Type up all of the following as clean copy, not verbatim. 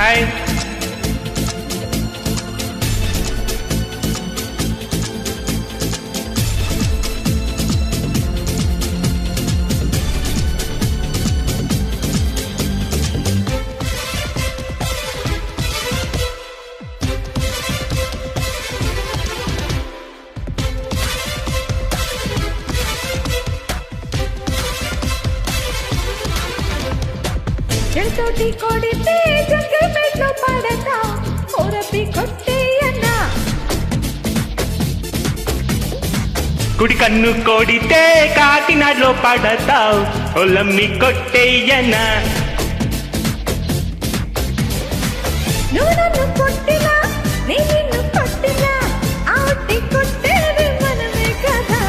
Hi. చెడుతోటి కొడితే జంగమెట్లో పడతా ఓరపి కొట్టేయన్నా కుడి కన్ను కొడితే కాకినాడలో పడతావు ఒలమ్మి కొట్టేయనా. నువ్వు నన్ను కొట్టినా నేను నిన్ను కొట్టినా ఆటి కొట్టేది మనమే కదా.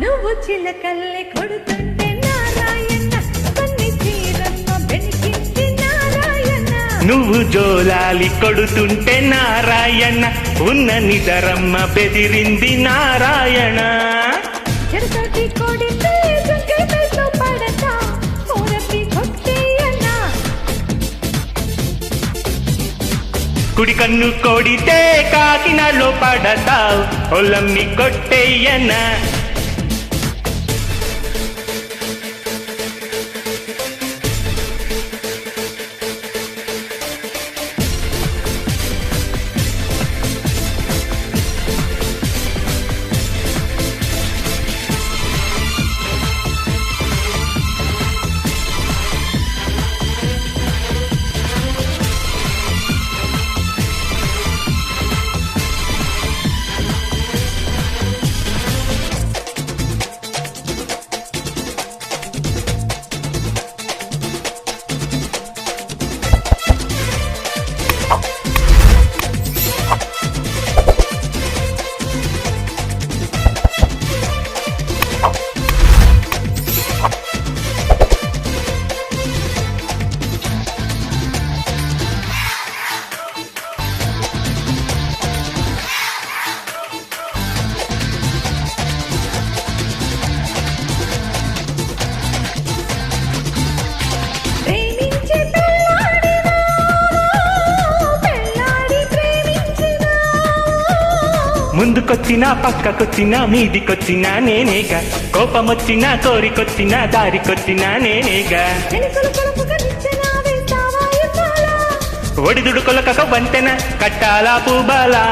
నువ్వు చిలకల్లే కొడుతుంటే నారాయణ కొన్ని చీరమ్మ బెనికింది నారాయణ. నువ్వు జోలాలి కొడుతుంటే నారాయణ ఉన్న నిదరమ్మ బెదిరింది నారాయణ. చెడుతోటి కొడితే జంగమెట్లో పడతా ఓరపి కొట్టేయన్నా. కుడి కన్ను కొడితే కాకినాడలో పడతావు ఒలమ్మి కొట్టేయనా. ముందుకొచ్చినా పక్కకొచ్చినా మీదికొచ్చినా నేనేగా, కోపమొచ్చినా కోరికొచ్చినా దారికొచ్చినా నేనేగా. ఒడిదుడు కొలకక వంతెన కట్టాలా పూబాలా,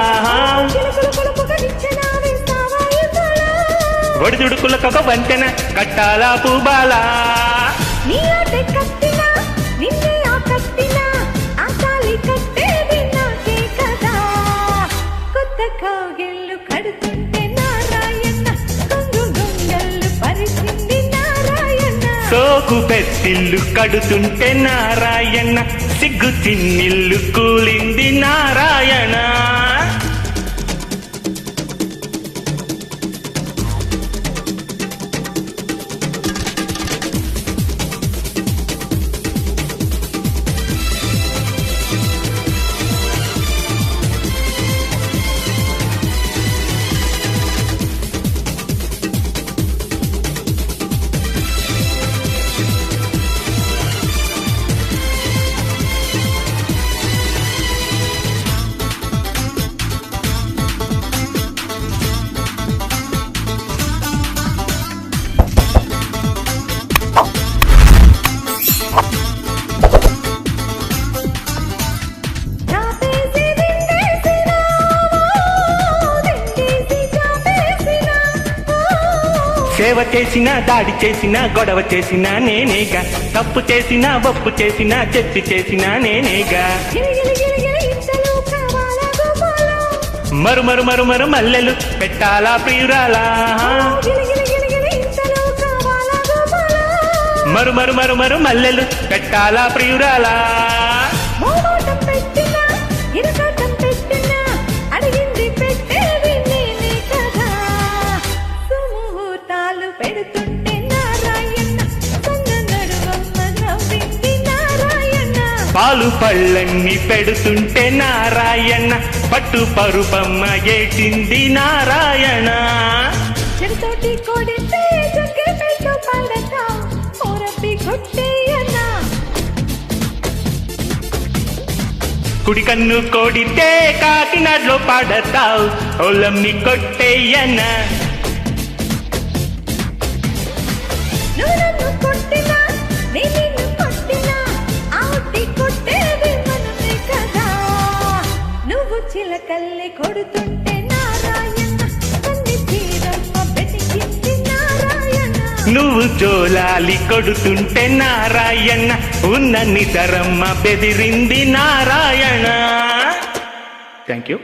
ఒడిదుడు కొలకక వంతెన కట్టాలా పూబాలా. సోకు పెద్దిల్లు కడుతుంటే నారాయణ సిగ్గు చిన్నిల్లు కూలింది నారాయణ. సేవ చేసినా దాడి చేసినా గొడవ చేసినా నేనేగా, తప్పు చేసినా ఒప్పు చేసినా చెప్పి చేసినా నేనేగా. మరు మరు మరు మరు మల్లెలు పెట్టాలా ప్రియురాలా, మరు మరు మరు మరు మల్లెలు పెట్టాలా ప్రియురాలా. పాలు పళ్ళన్ని పెడుతుంటే నారాయణ పట్టు పరుపమ్మ ఏటింది నారాయణ. చెడుతోటి కొడితే జంగమెట్లో పడతా ఓరపి కొట్టేయన్నా. కుడి కన్ను కొడితే కాకినాడలో పడతావు ఓలమ్మి కొట్టేయనా నువ్వు నన్ను కొట్టినా నేను నిన్ను కొట్టినా ఆవుటి కొట్టేది మనమే కదా నువ్వు చిలకల్లి కొడుతుంటే నారాయణ కన్ని తీరమ్మ బెతికింది నారాయణ నువ్వు జోలాలి కొడుతుంటే నారాయణ ఉన్న నిదరమ్మ బెదిరింది నారాయణ. Thank you.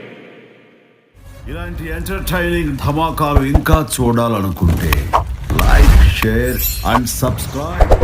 ఇలాంటి ఎంటర్టైనింగ్ ధమాకాలు ఇంకా చూడాలనుకుంటే లైక్, షేర్ అండ్ సబ్స్క్రైబ్.